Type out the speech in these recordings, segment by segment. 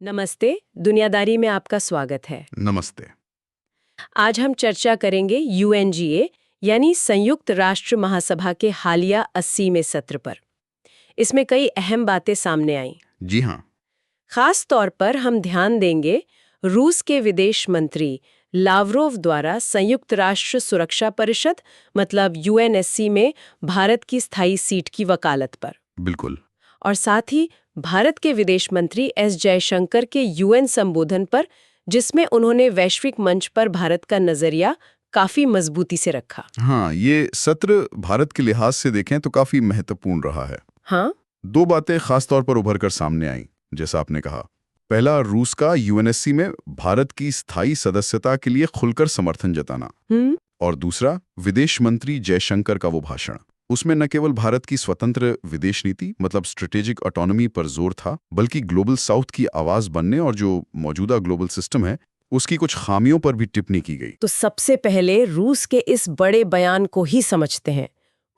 नमस्ते, दुनियादारी में आपका स्वागत है। नमस्ते। आज हम चर्चा करेंगे यूएनजीए यानी संयुक्त राष्ट्र महासभा के हालिया 80वें सत्र पर। इसमें कई अहम बातें सामने आईं। जी हाँ। खास तौर पर हम ध्यान देंगे रूस के विदेश मंत्री लावरोव द्वारा संयुक्त राष्ट्र सुरक्षा परिषद मतलब यूएनएससी में भारत की स्थायी सीट की वकालत पर। बिल्कुल। और साथ ही भारत के विदेश मंत्री एस जयशंकर के यूएन संबोधन पर, जिसमें उन्होंने वैश्विक मंच पर भारत का नजरिया काफी मजबूती से रखा। हाँ, ये सत्र भारत के लिहाज से देखें तो काफी महत्वपूर्ण रहा है। हाँ, दो बातें खास तौर पर उभर कर सामने आईं, जैसा आपने कहा। पहला, रूस का यूएनएससी में भारत की स्थायी सदस्यता के लिए खुलकर समर्थन जताना। और दूसरा, विदेश मंत्री जयशंकर का वो भाषण। उसमें न केवल भारत की स्वतंत्र विदेश नीति मतलब स्ट्रेटेजिक ऑटोनॉमी पर जोर था, बल्कि ग्लोबल साउथ की आवाज बनने और जो मौजूदा ग्लोबल सिस्टम है उसकी कुछ खामियों पर भी टिप्पणी की गई। तो सबसे पहले रूस के इस बड़े बयान को ही समझते हैं।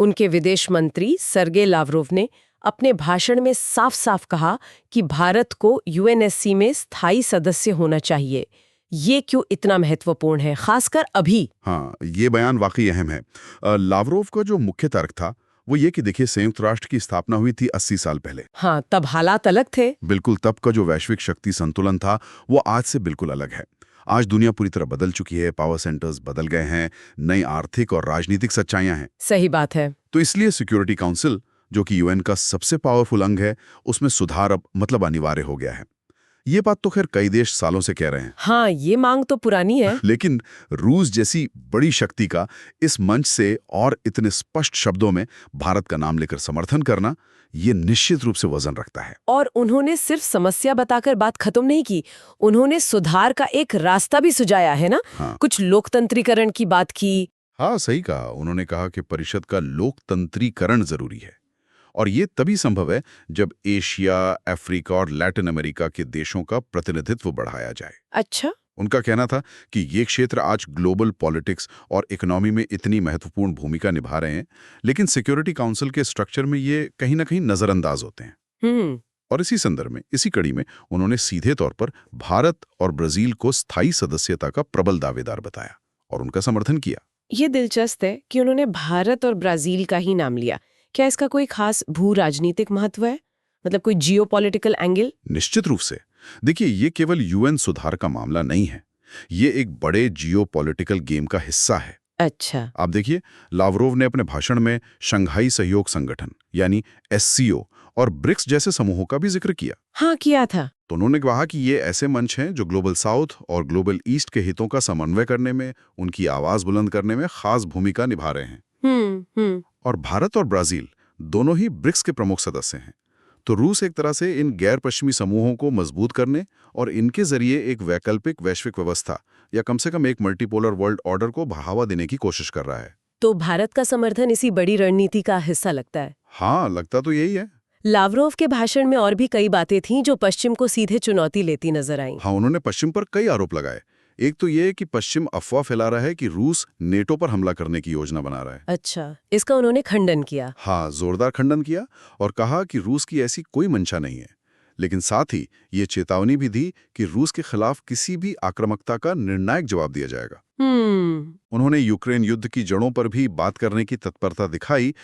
उनके विदेश मंत्री सर्गे लावरोव ने अपने भाषण में साफ साफ कहा कि भारत को यूएनएससी में स्थायी सदस्य होना चाहिए। ये क्यों इतना महत्वपूर्ण है, खासकर अभी? हाँ, ये बयान वाकई अहम है। लावरोव का जो मुख्य तर्क था वो ये कि देखिए, संयुक्त राष्ट्र की स्थापना हुई थी 80 साल पहले। हाँ, तब हालात अलग थे। बिल्कुल, तब का जो वैश्विक शक्ति संतुलन था वो आज से बिल्कुल अलग है। आज दुनिया पूरी तरह बदल चुकी है, पावर सेंटर्स बदल गए हैं, नई आर्थिक और राजनीतिक सच्चाइयां हैं। सही बात है। तो इसलिए सिक्योरिटी काउंसिल, जो कि यूएन का सबसे पावरफुल अंग है, उसमें सुधार अब मतलब अनिवार्य हो गया है। ये बात तो खैर कई देश सालों से कह रहे हैं। हाँ, ये मांग तो पुरानी है। लेकिन रूस जैसी बड़ी शक्ति का इस मंच से और इतने स्पष्ट शब्दों में भारत का नाम लेकर समर्थन करना, ये निश्चित रूप से वजन रखता है। और उन्होंने सिर्फ समस्या बताकर बात खत्म नहीं की, उन्होंने सुधार का एक रास्ता भी सुझाया है ना। हाँ। कुछ लोकतंत्रीकरण की बात की। हाँ, सही कहा। उन्होंने कहा कि परिषद का लोकतंत्रीकरण जरूरी है और ये तभी संभव है जब एशिया, अफ्रीका और लैटिन अमेरिका के देशों का प्रतिनिधित्व बढ़ाया जाए। अच्छा। उनका कहना था कि ये क्षेत्र आज ग्लोबल पॉलिटिक्स और इकोनॉमी में इतनी महत्वपूर्ण भूमिका निभा रहे हैं, लेकिन सिक्योरिटी काउंसिल के स्ट्रक्चर में ये कहीं ना कहीं नजरअंदाज होते हैं। और इसी संदर्भ में, इसी कड़ी में उन्होंने सीधे तौर पर भारत और ब्राजील को स्थायी सदस्यता का प्रबल दावेदार बताया और उनका समर्थन किया। ये दिलचस्प है कि उन्होंने भारत और ब्राजील का ही नाम लिया। क्या इसका कोई खास भू राजनीतिक महत्व है, मतलब कोई जियोपॉलिटिकल एंगल? निश्चित रूप से। देखिए, ये केवल यूएन सुधार का मामला नहीं है, ये एक बड़े जियोपॉलिटिकल गेम का हिस्सा है। अच्छा। आप देखिए, लावरोव ने अपने भाषण में शंघाई सहयोग संगठन यानी एससीओ और ब्रिक्स जैसे समूहों का भी जिक्र किया। हाँ, किया था। तो उन्होंने कहा कि ये ऐसे मंच हैं जो ग्लोबल साउथ और ग्लोबल ईस्ट के हितों का समन्वय करने में, उनकी आवाज बुलंद करने में खास भूमिका निभा रहे हैं। और भारत और ब्राजील दोनों ही ब्रिक्स के प्रमुख सदस्य हैं। तो रूस एक तरह से इन गैर पश्चिमी समूहों को मजबूत करने और इनके जरिए एक वैकल्पिक वैश्विक व्यवस्था या कम से कम एक मल्टीपोलर वर्ल्ड ऑर्डर को बढ़ावा देने की कोशिश कर रहा है। तो भारत का समर्थन इसी बड़ी रणनीति का हिस्सा लगता है। हाँ, लगता तो यही है। लावरोव के भाषण में और भी कई बातें थीं जो पश्चिम को सीधे चुनौती लेती नजर आईं। हाँ, उन्होंने पश्चिम पर कई आरोप लगाए। एक तो ये कि पश्चिम अफवाह फैला रहा है कि रूस नेटो पर हमला करने की योजना बना रहा है। अच्छा, इसका उन्होंने खंडन किया। हाँ, जोरदार खंडन किया और कहा कि रूस की ऐसी कोई मंशा नहीं है। लेकिन साथ ही ये चेतावनी भी दी कि रूस के खिलाफ किसी भी आक्रामकता का निर्णायक जवाब दिया जाएगा। उन्होंने यूक्रेन युद्ध की जड़ों पर भी बात करने की तत्परता दिखाई,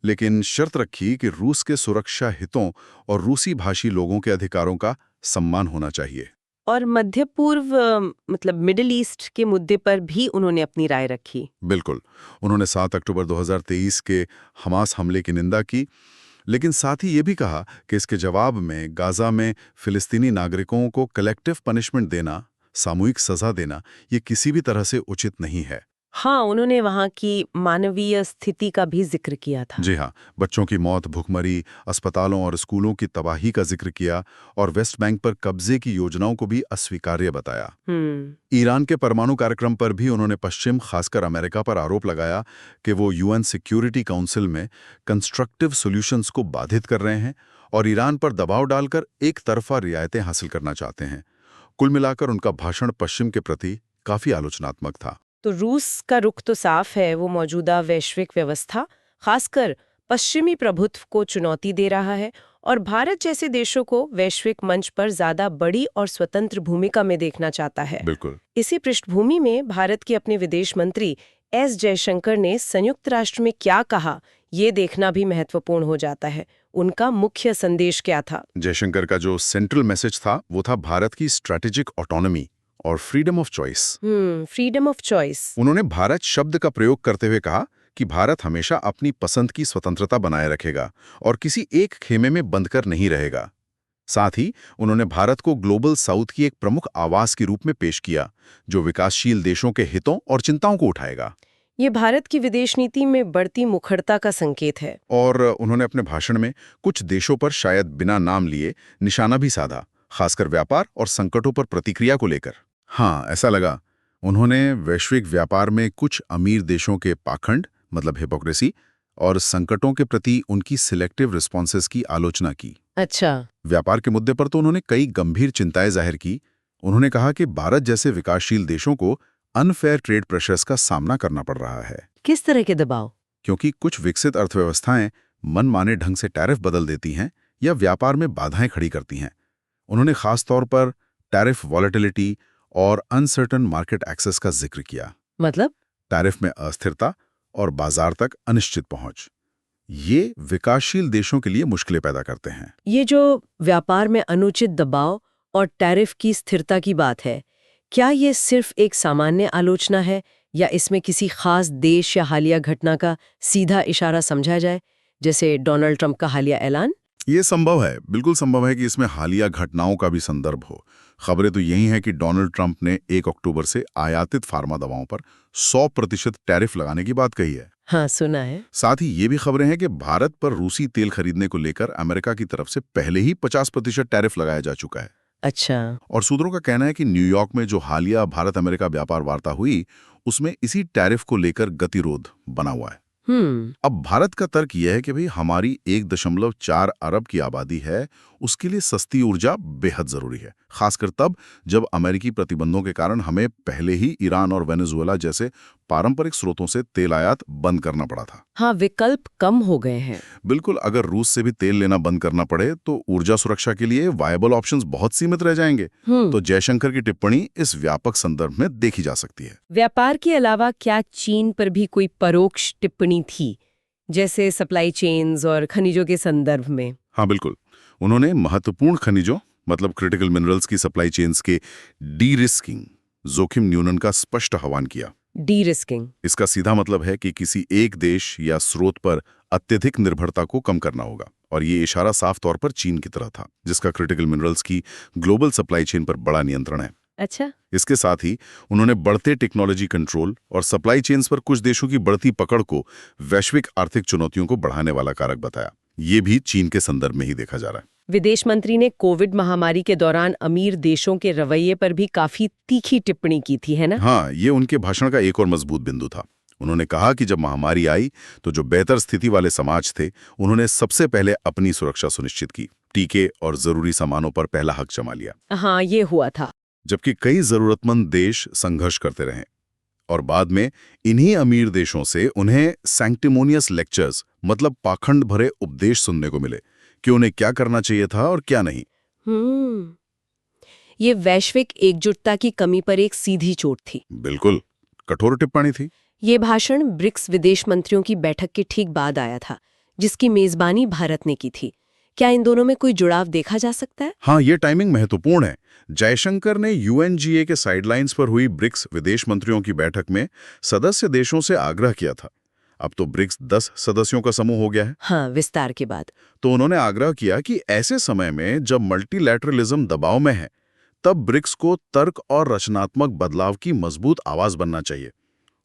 लेकिन शर्त रखी कि रूस के सुरक्षा हितों और रूसी भाषी लोगों के अधिकारों का सम्मान होना चाहिए। और मध्य पूर्व मतलब मिडिल ईस्ट के मुद्दे पर भी उन्होंने अपनी राय रखी। बिल्कुल। उन्होंने 7 अक्टूबर 2023 के हमास हमले की निंदा की, लेकिन साथ ही ये भी कहा कि इसके जवाब में गाजा में फिलिस्तीनी नागरिकों को कलेक्टिव पनिशमेंट देना, सामूहिक सजा देना, ये किसी भी तरह से उचित नहीं है। हाँ, उन्होंने वहाँ की मानवीय स्थिति का भी जिक्र किया था। जी हाँ, बच्चों की मौत, भुखमरी, अस्पतालों और स्कूलों की तबाही का जिक्र किया और वेस्ट बैंक पर कब्जे की योजनाओं को भी अस्वीकार्य बताया। ईरान के परमाणु कार्यक्रम पर भी उन्होंने पश्चिम, खासकर अमेरिका पर आरोप लगाया कि वो यूएन सिक्योरिटी काउंसिल में कंस्ट्रक्टिव सॉल्यूशंस को बाधित कर रहे हैं और ईरान पर दबाव डालकर एक तरफा रियायतें हासिल करना चाहते हैं। कुल मिलाकर उनका भाषण पश्चिम के प्रति काफी आलोचनात्मक था। तो रूस का रुख तो साफ है, वो मौजूदा वैश्विक व्यवस्था, खासकर पश्चिमी प्रभुत्व को चुनौती दे रहा है और भारत जैसे देशों को वैश्विक मंच पर ज्यादा बड़ी और स्वतंत्र भूमिका में देखना चाहता है। बिल्कुल। इसी पृष्ठभूमि में भारत के अपने विदेश मंत्री एस जयशंकर ने संयुक्त राष्ट्र में क्या कहा, ये देखना भी महत्वपूर्ण हो जाता है। उनका मुख्य संदेश क्या था? जयशंकर का जो सेंट्रल मैसेज था वो था भारत की स्ट्रैटेजिक ऑटोनॉमी और freedom of choice. Freedom of choice. उन्होंने भारत शब्द का प्रयोग करते हुए कहा कि भारत हमेशा अपनी पसंद की स्वतंत्रता बनाए रखेगा और किसी एक खेमे में बंधकर नहीं रहेगा। साथ ही उन्होंने भारत को ग्लोबल साउथ की एक प्रमुख आवाज के रूप में पेश किया, जो विकासशील देशों के हितों और चिंताओं को उठाएगा। ये भारत की विदेश नीति में बढ़ती मुखरता का संकेत है। और उन्होंने अपने भाषण में कुछ देशों पर शायद बिना नाम लिए निशाना भी साधा, खासकर व्यापार और संकटों पर प्रतिक्रिया को लेकर। हाँ, ऐसा लगा उन्होंने वैश्विक व्यापार में कुछ अमीर देशों के पाखंड, मतलब हिपोक्रेसी, और संकटों के प्रति उनकी सिलेक्टिव रिस्पॉन्सेस की आलोचना की। अच्छा। व्यापार के मुद्दे पर तो उन्होंने कई गंभीर चिंताएं जाहिर की। उन्होंने कहा कि भारत जैसे विकासशील देशों को अनफेयर ट्रेड प्रेशर्स का सामना करना पड़ रहा है। किस तरह के दबाव? क्योंकि कुछ विकसित अर्थव्यवस्थाएं मनमाने ढंग से टैरिफ बदल देती हैं या व्यापार में बाधाएं खड़ी करती हैं। उन्होंने खास तौर पर टैरिफ वॉलेटिलिटी और अनसर्टन मार्केट एक्सेस का जिक्र किया। मतलब? टैरिफ में अस्थिरता और बाजार तक अनिश्चित पहुंच, ये विकासशील देशों के लिए मुश्किलें पैदा करते हैं। ये जो व्यापार में अनुचित दबाव और टैरिफ की स्थिरता की बात है, क्या ये सिर्फ एक सामान्य आलोचना है या इसमें किसी खास देश या हालिया घटना का सीधा इशारा समझा जाए, जैसे डोनाल्ड ट्रंप का हालिया ऐलान? ये संभव है, बिल्कुल संभव है कि इसमें हालिया घटनाओं का भी संदर्भ हो। खबरें तो यही हैं कि डोनाल्ड ट्रंप ने 1 अक्टूबर से आयातित फार्मा दवाओं पर 100% टैरिफ लगाने की बात कही है। हाँ, सुना है। साथ ही ये भी खबरें हैं कि भारत पर रूसी तेल खरीदने को लेकर अमेरिका की तरफ से पहले ही 50% टैरिफ लगाया जा चुका है। अच्छा। और सूत्रों का कहना है कि न्यूयॉर्क में जो हालिया भारत अमेरिका व्यापार वार्ता हुई, उसमें इसी टैरिफ को लेकर गतिरोध बना हुआ है। अब भारत का तर्क यह है कि भाई हमारी 1.4 अरब की आबादी है, उसके लिए सस्ती ऊर्जा बेहद जरूरी है, खासकर तब जब अमेरिकी प्रतिबंधों के कारण हमें पहले ही ईरान और वेनेजुएला जैसे पारंपरिक स्रोतों से तेल आयात बंद करना पड़ा था। हाँ, विकल्प कम हो गए हैं। बिल्कुल, अगर रूस से भी तेल लेना बंद करना पड़े तो ऊर्जा सुरक्षा के लिए वायबल ऑप्शंस बहुत सीमित रह जाएंगे। तो जयशंकर की टिप्पणी इस व्यापक संदर्भ में देखी जा सकती है। व्यापार के अलावा क्या चीन पर भी कोई परोक्ष टिप्पणी थी, जैसे सप्लाई चेन्स और खनिजों के संदर्भ में? हाँ बिल्कुल, उन्होंने महत्वपूर्ण खनिजों, मतलब क्रिटिकल मिनरल्स की सप्लाई चेन्स के डी रिस्किंग, जोखिम न्यूनन का स्पष्ट आह्वान किया। D risking? इसका सीधा मतलब है कि किसी एक देश या स्रोत पर अत्यधिक निर्भरता को कम करना होगा, और ये इशारा साफ तौर पर चीन की तरह था, जिसका क्रिटिकल मिनरल्स की ग्लोबल सप्लाई चेन पर बड़ा नियंत्रण है। अच्छा। इसके साथ ही उन्होंने बढ़ते टेक्नोलॉजी कंट्रोल और सप्लाई चेन्स पर कुछ देशों की बढ़ती पकड़ को वैश्विक आर्थिक चुनौतियों को बढ़ाने वाला कारक बताया। ये भी चीन के संदर्भ में ही देखा जा रहा है। विदेश मंत्री ने कोविड महामारी के दौरान अमीर देशों के रवैये पर भी काफी तीखी टिप्पणी की थी, है ना? हाँ, ये उनके भाषण का एक और मजबूत बिंदु था। उन्होंने कहा कि जब महामारी आई तो जो बेहतर स्थिति वाले समाज थे, उन्होंने सबसे पहले अपनी सुरक्षा सुनिश्चित की, टीके और जरूरी सामानों पर पहला हक जमा लिया। हाँ, ये हुआ था। जबकि कई जरूरतमंद देश संघर्ष करते रहे, और बाद में इन्हीं अमीर देशों से उन्हें सैंक्टिमोनियस लेक्चर्स, मतलब पाखंड भरे उपदेश सुनने को मिले कि उन्हें क्या करना चाहिए था और क्या नहीं। ये वैश्विक एकजुटता की कमी पर एक सीधी चोट थी। बिल्कुल, कठोर टिप्पणी थी। ये भाषण ब्रिक्स विदेश मंत्रियों की बैठक के ठीक बाद आया था, जिसकी मेजबानी भारत ने की थी। क्या इन दोनों में कोई जुड़ाव देखा जा सकता है? हाँ, ये टाइमिंग महत्वपूर्ण है। जयशंकर ने यूएनजीए के साइडलाइंस पर हुई ब्रिक्स विदेश मंत्रियों की बैठक में सदस्य देशों से आग्रह किया था। अब तो ब्रिक्स 10 सदस्यों का समूह हो गया है। हाँ, विस्तार के बाद। तो उन्होंने आग्रह किया कि ऐसे समय में जब मल्टीलैटरलिज्म दबाव में है, तब ब्रिक्स को तर्क और रचनात्मक बदलाव की मजबूत आवाज बनना चाहिए।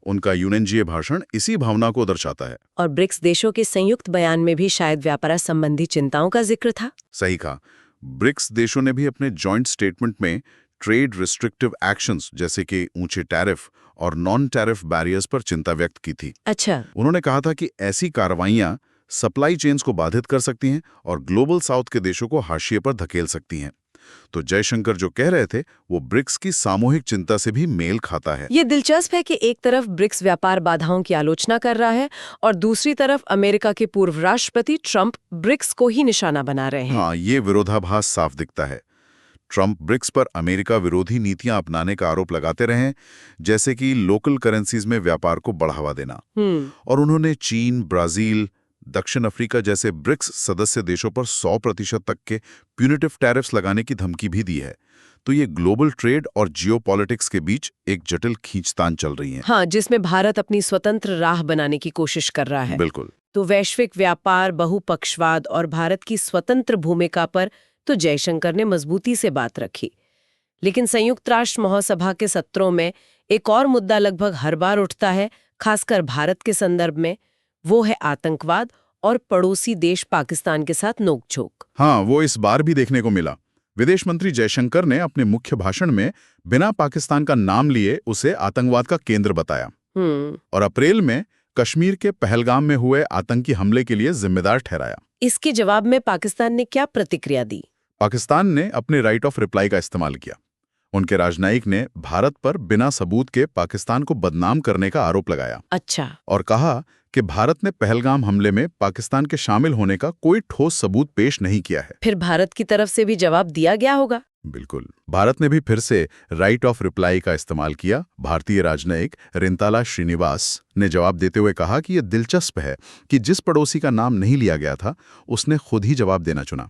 उनका यूएनजीए भाषण इसी भावना को दर्शाता है। और ब्रिक्स देशों के संयुक्त बयान में भी शायद व्यापार संबंधी चिंताओं का जिक्र था। सही कहा। ब्रिक्स देशों ने भी अपने जॉइंट स्टेटमेंट में ट्रेड रिस्ट्रिक्टिव एक्शंस, जैसे कि ऊंचे टैरिफ और नॉन टैरिफ बैरियर्स पर चिंता व्यक्त की थी। अच्छा। उन्होंने कहा था कि ऐसी कार्रवाइयां सप्लाई चेन्स को बाधित कर सकती हैं और ग्लोबल साउथ के देशों को हाशिए पर धकेल सकती हैं। तो जयशंकर जो कह रहे थे वो ब्रिक्स की सामूहिक चिंता से भी मेल खाता है। ये दिलचस्प है कि एक तरफ ब्रिक्स व्यापार बाधाओं की आलोचना कर रहा है और दूसरी तरफ अमेरिका के पूर्व राष्ट्रपति ट्रंप ब्रिक्स को ही निशाना बना रहे हैं। हाँ, ये विरोधाभास साफ दिखता है। ट्रंप ब्रिक्स पर अमेरिका विरोधी नीतियां अपनाने का आरोप लगाते रहे, जैसे कि लोकल करेंसीज में व्यापार को बढ़ावा देना। और उन्होंने चीन, ब्राजील, दक्षिण अफ्रीका जैसे ब्रिक्स सदस्य देशों पर 100% तक के प्यूनिटिव टैरिफ्स लगाने की धमकी भी दी है। तो ये ग्लोबल ट्रेड और जियोपॉलिटिक्स के बीच एक जटिल खींचतान चल रही है। हाँ, जिसमें भारत अपनी स्वतंत्र राह बनाने की कोशिश कर रहा है। बिल्कुल। तो वैश्विक व्यापार, बहुपक्षवाद और भारत की स्वतंत्र भूमिका पर तो जयशंकर ने मजबूती से बात रखी। लेकिन संयुक्त राष्ट्र महासभा के सत्रों में एक और मुद्दा लगभग हर बार उठता है, खासकर भारत के संदर्भ में। वो है आतंकवाद और पड़ोसी देश पाकिस्तान के साथ नोकझोंक। हाँ, वो इस बार भी देखने को मिला। विदेश मंत्री जयशंकर ने अपने मुख्य भाषण में बिना पाकिस्तान का नाम लिए उसे आतंकवाद का केंद्र बताया। और अप्रैल में कश्मीर के पहलगाम में हुए आतंकी हमले के लिए जिम्मेदार ठहराया। इसके जवाब में पाकिस्तान ने क्या प्रतिक्रिया दी? पाकिस्तान ने अपने राइट ऑफ रिप्लाई का इस्तेमाल किया। उनके राजनयिक ने भारत पर बिना सबूत के पाकिस्तान को बदनाम करने का आरोप लगाया। अच्छा। और कहा कि भारत ने पहलगाम हमले में पाकिस्तान के शामिल होने का कोई ठोस सबूत पेश नहीं किया है। फिर भारत की तरफ से भी जवाब दिया गया होगा? बिल्कुल। भारत ने भी फिर से राइट ऑफ रिप्लाई का इस्तेमाल किया। भारतीय राजनयिक रिंताला श्रीनिवास ने जवाब देते हुए कहा कि यह दिलचस्प है कि जिस पड़ोसी का नाम नहीं लिया गया था उसने खुद ही जवाब देना चुना।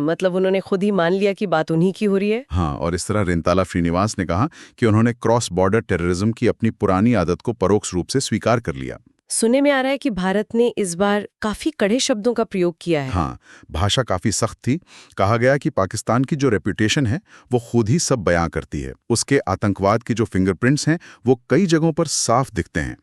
मतलब उन्होंने खुद ही मान लिया कि बात उन्हीं की हो रही है। हाँ, और इस तरह रिंताला श्रीनिवास ने कहा कि उन्होंने क्रॉस बॉर्डर टेररिज्म की अपनी पुरानी आदत को परोक्ष रूप से स्वीकार कर लिया। सुनने में आ रहा है कि भारत ने इस बार काफी कड़े शब्दों का प्रयोग किया है। हाँ, भाषा काफी सख्त थी। कहा गया कि पाकिस्तान की जो रेपुटेशन है वो खुद ही सब बयां करती है। उसके आतंकवाद की जो फिंगरप्रिंट्स हैं वो कई जगहों पर साफ दिखते हैं।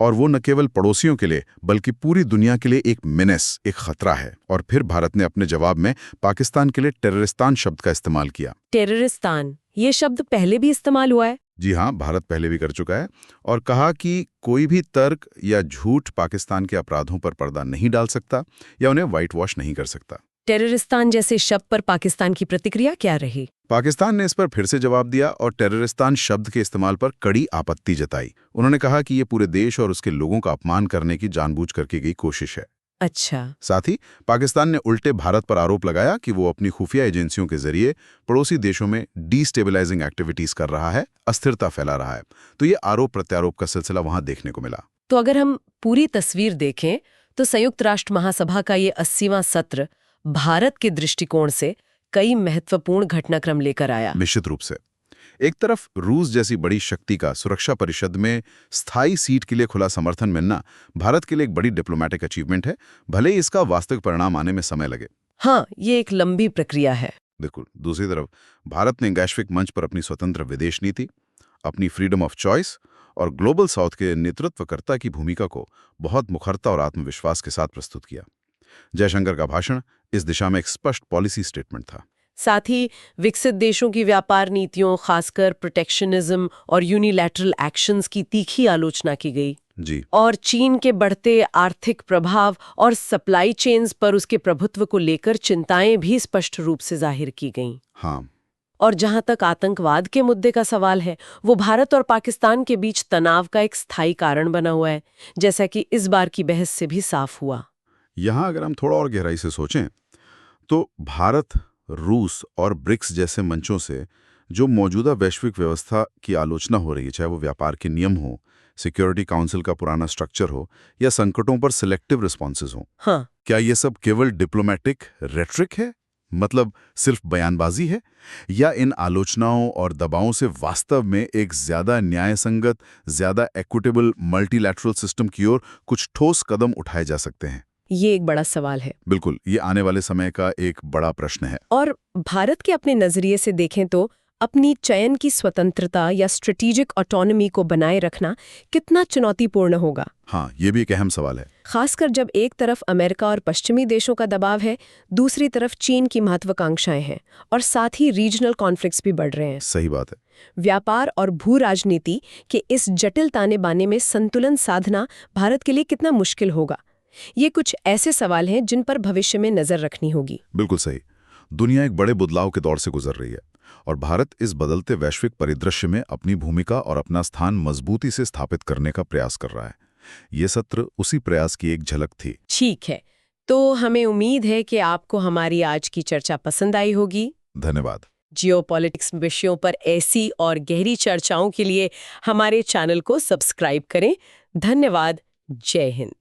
और वो न केवल पड़ोसियों के लिए बल्कि पूरी दुनिया के लिए एक मेनेस, एक खतरा है। और फिर भारत ने अपने जवाब में पाकिस्तान के लिए टेररिस्तान शब्द का इस्तेमाल किया। टेररिस्तान, ये शब्द पहले भी इस्तेमाल हुआ है? जी हाँ, भारत पहले भी कर चुका है। और कहा कि कोई भी तर्क या झूठ पाकिस्तान के अपराधों पर पर्दा नहीं डाल सकता या उन्हें व्हाइट वॉश नहीं कर सकता। टेररिस्तान जैसे शब्द पर पाकिस्तान की प्रतिक्रिया क्या रही? पाकिस्तान ने इस पर फिर से जवाब दिया और टेररिस्तान शब्द के इस्तेमाल पर कड़ी आपत्ति जताई। उन्होंने कहा कि ये पूरे देश और उसके लोगों का अपमान करने की जानबूझकर की गई कोशिश है। अच्छा। साथ ही पाकिस्तान ने उल्टे भारत पर आरोप लगाया कि वो अपनी खुफिया एजेंसियों के जरिए पड़ोसी देशों में डिस्टेबलाइजिंग एक्टिविटीज कर रहा है, अस्थिरता फैला रहा है। तो ये आरोप प्रत्यारोप का सिलसिला वहां देखने को मिला। तो अगर हम पूरी तस्वीर देखें तो संयुक्त राष्ट्र महासभा का ये 80वां सत्र भारत के दृष्टिकोण से कई महत्वपूर्ण घटनाक्रम लेकर आया। निश्चित रूप से। एक तरफ रूस जैसी बड़ी शक्ति का सुरक्षा परिषद में स्थायी सीट के लिए खुला समर्थन मिलना भारत के लिए एक बड़ी डिप्लोमैटिक अचीवमेंट है, भले ही इसका वास्तविक परिणाम आने में समय लगे। हाँ, ये एक लंबी प्रक्रिया है। बिल्कुल। दूसरी तरफ भारत ने वैश्विक मंच पर अपनी स्वतंत्र विदेश नीति, अपनी फ्रीडम ऑफ चॉइस और ग्लोबल साउथ के नेतृत्वकर्ता की भूमिका को बहुत मुखरता और आत्मविश्वास के साथ प्रस्तुत किया। जयशंकर का भाषण इस दिशा में एक स्पष्ट पॉलिसी स्टेटमेंट था। साथ ही विकसित देशों की व्यापार नीतियों, खासकर प्रोटेक्शनिज्म और यूनिलैटरल एक्शंस की तीखी आलोचना की गई। जी। और चीन के बढ़ते आर्थिक प्रभाव और सप्लाई चेन्स पर उसके प्रभुत्व को लेकर चिंताएं भी स्पष्ट रूप से जाहिर की गईं। हाँ। और जहां तक आतंकवाद के मुद्दे का सवाल है, वो भारत और पाकिस्तान के बीच तनाव का एक स्थायी कारण बना हुआ है, जैसा कि इस बार की बहस से भी साफ हुआ। यहाँ अगर हम थोड़ा और गहराई से सोचें तो भारत, रूस और ब्रिक्स जैसे मंचों से जो मौजूदा वैश्विक व्यवस्था की आलोचना हो रही है, चाहे वो व्यापार के नियम हो, सिक्योरिटी काउंसिल का पुराना स्ट्रक्चर हो या संकटों पर सिलेक्टिव रिस्पॉन्सेज हो, हाँ, क्या ये सब केवल डिप्लोमैटिक रेट्रिक है, मतलब सिर्फ बयानबाजी है, या इन आलोचनाओं और दबावों से वास्तव में एक ज्यादा न्यायसंगत, ज्यादा इक्विटेबल मल्टीलैटरल सिस्टम की ओर कुछ ठोस कदम उठाए जा सकते हैं? ये एक बड़ा सवाल है। बिल्कुल, ये आने वाले समय का एक बड़ा प्रश्न है। और भारत के अपने नजरिए से देखें तो अपनी चयन की स्वतंत्रता या स्ट्रेटेजिक ऑटोनॉमी को बनाए रखना कितना चुनौतीपूर्ण होगा? हाँ, ये भी एक अहम सवाल है। खासकर जब एक तरफ अमेरिका और पश्चिमी देशों का दबाव है, दूसरी तरफ चीन की महत्वाकांक्षाएं हैं और साथ ही रीजनल कॉन्फ्लिक्ट्स भी बढ़ रहे हैं। सही बात है। व्यापार और भू राजनीति के इस जटिल ताने बाने में संतुलन साधना भारत के लिए कितना मुश्किल होगा? ये कुछ ऐसे सवाल हैं जिन पर भविष्य में नजर रखनी होगी। बिल्कुल सही। दुनिया एक बड़े बदलाव के दौर से गुजर रही है और भारत इस बदलते वैश्विक परिदृश्य में अपनी भूमिका और अपना स्थान मजबूती से स्थापित करने का प्रयास कर रहा है। ये सत्र उसी प्रयास की एक झलक थी। ठीक है, तो हमें उम्मीद है कि आपको हमारी आज की चर्चा पसंद आई होगी। धन्यवाद। जियोपॉलिटिक्स विषयों पर ऐसी और गहरी चर्चाओं के लिए हमारे चैनल को सब्सक्राइब करें। धन्यवाद। जय हिंद।